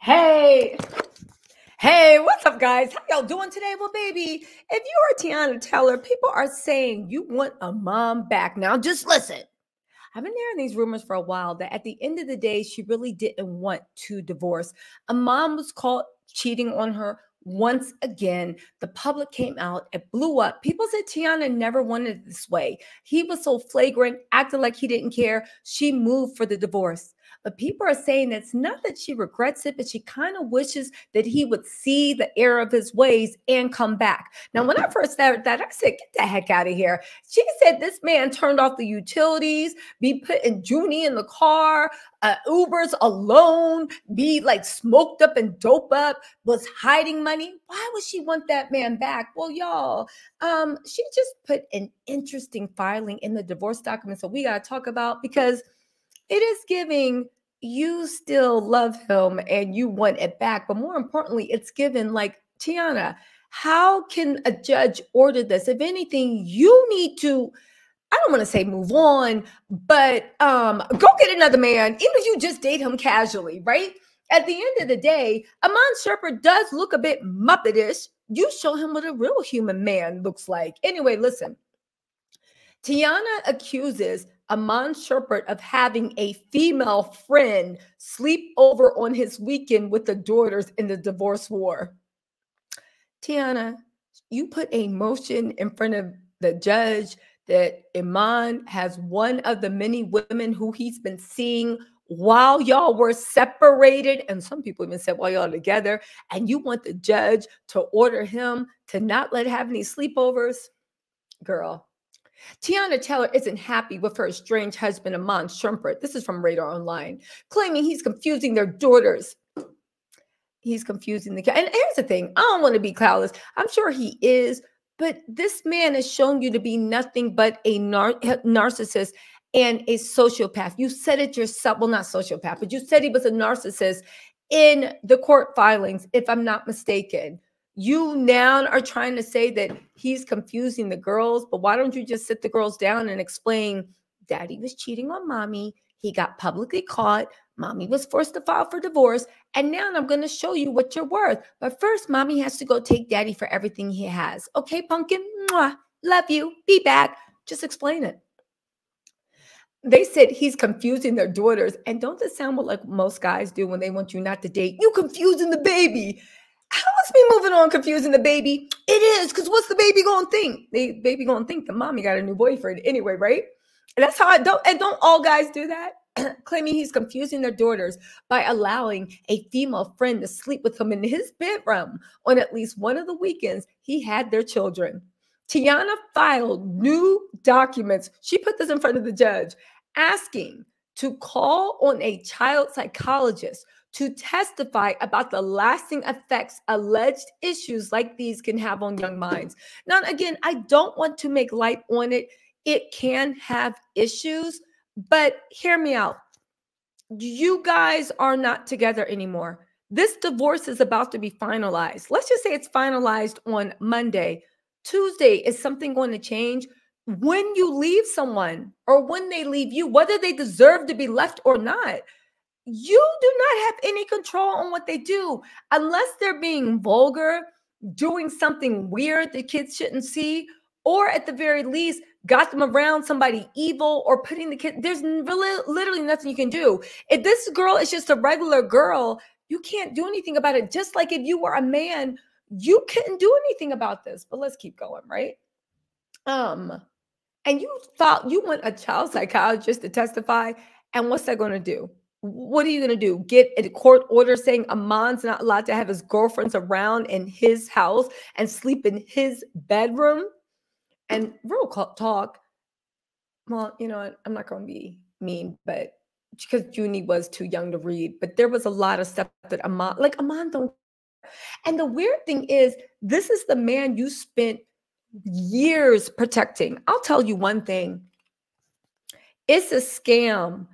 Hey, hey, what's up, guys? How y'all doing today? Well, baby, if you are Teyana Teller, people are saying you want a mom back. Now, just listen. I've been hearing these rumors for a while that at the end of the day, she really didn't want to divorce. A mom was caught cheating on her once again. The public came out, it blew up. People said Teyana never wanted it this way. He was so flagrant, acted like he didn't care. She moved for the divorce. But people are saying it's not that she regrets it, but she kind of wishes that he would see the error of his ways and come back. Now, when I first heard that, I said, get the heck out of here. She said this man turned off the utilities, be putting Junie in the car, Ubers alone, be like smoked up and dope up, was hiding money. Why would she want that man back? Well, y'all, she just put an interesting filing in the divorce document. So we got to talk about, because it is giving you still love him and you want it back. But more importantly, it's given like, Teyana, how can a judge order this? If anything, you need to, I don't want to say move on, but go get another man, even if you just date him casually, right? At the end of the day, Iman Shepherd does look a bit Muppetish. You show him what a real human man looks like. Anyway, listen. Teyana accuses Iman Shepherd of having a female friend sleep over on his weekend with the daughters in the divorce war. Teyana, you put a motion in front of the judge that Iman has one of the many women who he's been seeing while y'all were separated, and some people even said while y'all together, and you want the judge to order him to not let have any sleepovers? Girl, Teyana Teller isn't happy with her estranged husband, Iman Shepherd. This is from Radar Online, claiming he's confusing their daughters. He's confusing the. And here's the thing. I don't want to be cloudless. I'm sure he is, but this man has shown you to be nothing but a narcissist and a sociopath. You said it yourself. Well, not sociopath, but you said he was a narcissist in the court filings, if I'm not mistaken. You now are trying to say that he's confusing the girls, but why don't you just sit the girls down and explain, daddy was cheating on mommy. He got publicly caught. Mommy was forced to file for divorce. And now I'm going to show you what you're worth. But first, mommy has to go take daddy for everything he has. Okay, pumpkin? Mwah. Love you. Be back. Just explain it. They said he's confusing their daughters. And don't this sound like most guys do when they want you not to date? You confusing the baby. How is me moving on confusing the baby? It is, because what's the baby going to think? The baby going to think the mommy got a new boyfriend anyway, right? And that's how don't all guys do that? Claiming he's confusing their daughters by allowing a female friend to sleep with him in his bedroom on at least one of the weekends he had their children. Teyana filed new documents. She put this in front of the judge, asking to call on a child psychologist to testify about the lasting effects alleged issues like these can have on young minds. Now, again, I don't want to make light on it. It can have issues, but hear me out. You guys are not together anymore. This divorce is about to be finalized. Let's just say it's finalized on Monday. Tuesday, is something going to change? When you leave someone or when they leave you, whether they deserve to be left or not, you do not have any control on what they do unless they're being vulgar, doing something weird the kids shouldn't see, or at the very least, got them around somebody evil or putting the kid. There's really, literally nothing you can do. If this girl is just a regular girl, you can't do anything about it. Just like if you were a man, you couldn't do anything about this. But let's keep going, right? And you thought you want a child psychologist to testify, and what's that going to do? What are you going to do? Get a court order saying Iman's not allowed to have his girlfriends around in his house and sleep in his bedroom? And real talk, well, you know what? I'm not going to be mean, but because Junie was too young to read, but there was a lot of stuff that Iman don't. And the weird thing is, this is the man you spent years protecting. I'll tell you one thing. It's a scam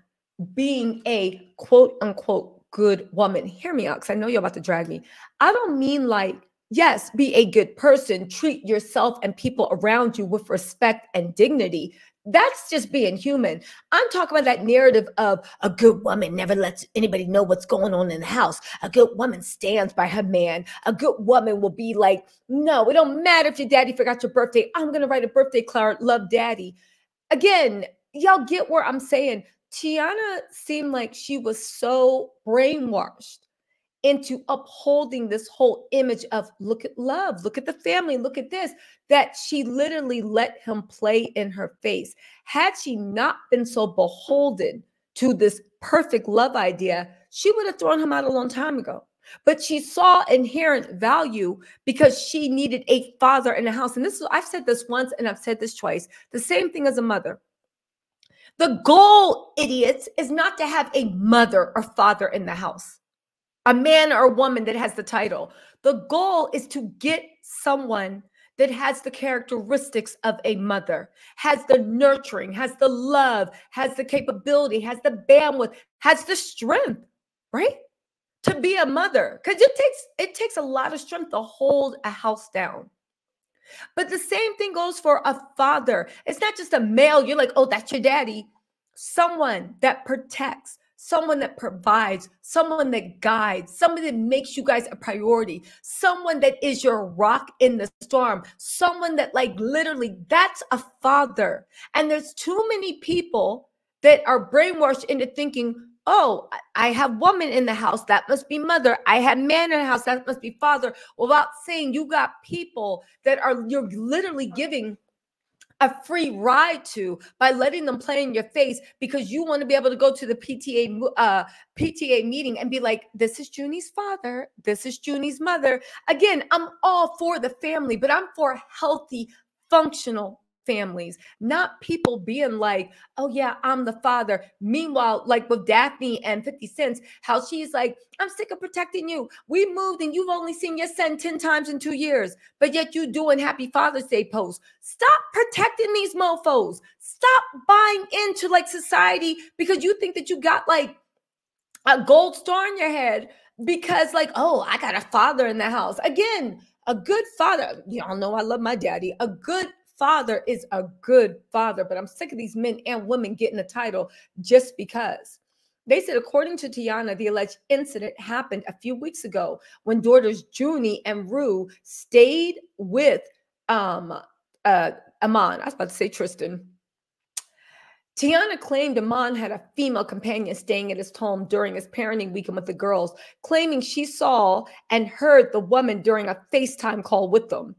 being a quote unquote good woman. Hear me out, because I know you're about to drag me. I don't mean like, yes, be a good person, treat yourself and people around you with respect and dignity. That's just being human. I'm talking about that narrative of a good woman never lets anybody know what's going on in the house. A good woman stands by her man. A good woman will be like, no, it don't matter if your daddy forgot your birthday. I'm going to write a birthday card. Love, daddy. Again, y'all get where I'm saying. Teyana seemed like she was so brainwashed into upholding this whole image of look at love, look at the family, look at this, that she literally let him play in her face. Had she not been so beholden to this perfect love idea, she would have thrown him out a long time ago. But she saw inherent value because she needed a father in the house. And this is, I've said this once and I've said this twice, the same thing as a mother. The goal, idiots, is not to have a mother or father in the house, a man or a woman that has the title. The goal is to get someone that has the characteristics of a mother, has the nurturing, has the love, has the capability, has the bandwidth, has the strength, right? To be a mother. Because it takes a lot of strength to hold a house down. But the same thing goes for a father. It's not just a male. You're like, oh, that's your daddy. Someone that protects, someone that provides, someone that guides, someone that makes you guys a priority, someone that is your rock in the storm, someone that like literally, that's a father. And there's too many people that are brainwashed into thinking, oh, I have woman in the house, that must be mother. I have man in the house, that must be father. Without saying you got people that you're literally giving a free ride to by letting them play in your face because you want to be able to go to the PTA meeting and be like, this is Junie's father, this is Junie's mother. Again, I'm all for the family, but I'm for healthy, functional families, not people being like, oh yeah, I'm the father. Meanwhile, like with Daphne and 50 Cent, how she's like, I'm sick of protecting you. We moved and you've only seen your son 10 times in 2 years, but yet you doing Happy Father's Day posts. Stop protecting these mofos. Stop buying into like society because you think that you got like a gold star on your head because like, oh, I got a father in the house. Again, a good father, y'all know I love my daddy. A good father is a good father, but I'm sick of these men and women getting a title just because. They said, according to Teyana, the alleged incident happened a few weeks ago when daughters Junie and Rue stayed with Iman. I was about to say Tristan. Teyana claimed Iman had a female companion staying at his home during his parenting weekend with the girls, claiming she saw and heard the woman during a FaceTime call with them.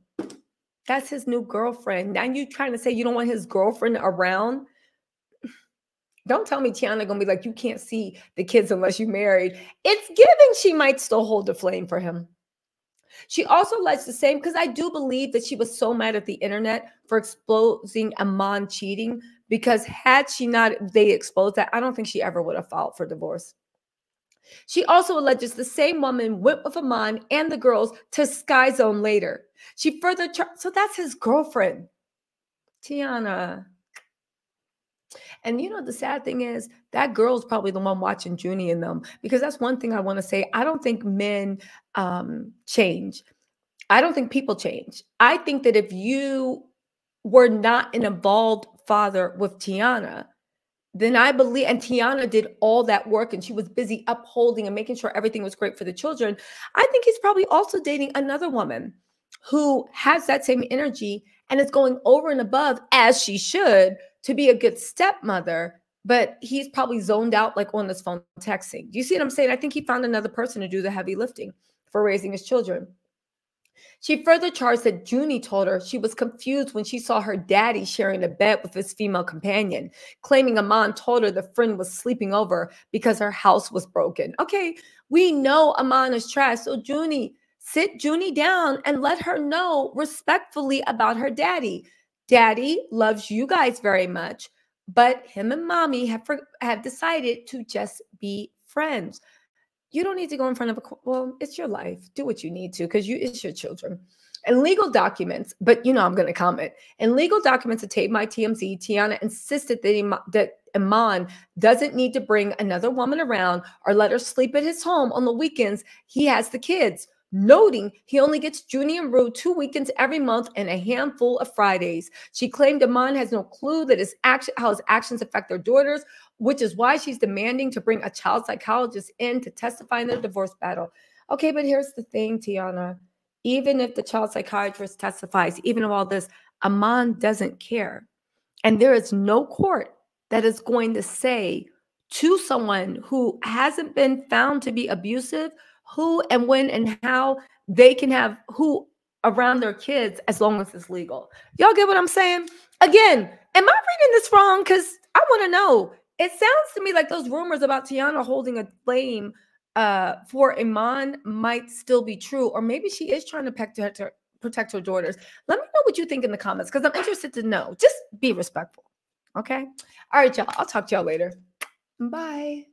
That's his new girlfriend. Now you trying to say you don't want his girlfriend around? Don't tell me Teyana gonna be like, you can't see the kids unless you married. It's giving she might still hold the flame for him. She also alleged the same, because I do believe that she was so mad at the internet for exposing Iman cheating, because had she not, they exposed that, I don't think she ever would have filed for divorce. She also alleges the same woman went with Iman and the girls to Sky Zone later. She further, so that's his girlfriend, Teyana. And you know, the sad thing is that girl's probably the one watching Junie and them, because that's one thing I want to say. I don't think men change. I don't think people change. I think that if you were not an involved father with Teyana, then I believe, and Teyana did all that work and she was busy upholding and making sure everything was great for the children, I think he's probably also dating another woman who has that same energy and is going over and above, as she should, to be a good stepmother, but he's probably zoned out like on his phone texting. Do you see what I'm saying? I think he found another person to do the heavy lifting for raising his children. She further charged that Junie told her she was confused when she saw her daddy sharing a bed with his female companion, claiming Iman told her the friend was sleeping over because her house was broken. Okay, we know Iman is trash, so Junie, sit Junie down and let her know respectfully about her daddy. Daddy loves you guys very much, but him and mommy have decided to just be friends. You don't need to go in front of well, it's your life. Do what you need to, because it's your children. And legal documents, but you know I'm going to comment. In legal documents obtained by TMZ, Teyana insisted that Iman doesn't need to bring another woman around or let her sleep at his home on the weekends. He has the kids. noting he only gets Junie and Rue 2 weekends every month and a handful of Fridays. She claimed Iman has no clue that how his actions affect their daughters, which is why she's demanding to bring a child psychologist in to testify in their divorce battle. Okay, but here's the thing, Teyana. Even if the child psychiatrist testifies, even of all this, Iman doesn't care. And there is no court that is going to say to someone who hasn't been found to be abusive who and when and how they can have who around their kids as long as it's legal. Y'all get what I'm saying? Again, am I reading this wrong? Because I want to know. It sounds to me like those rumors about Teyana holding a flame for Iman might still be true, or maybe she is trying to protect her daughters. Let me know what you think in the comments because I'm interested to know. Just be respectful. Okay. All right, y'all. I'll talk to y'all later. Bye.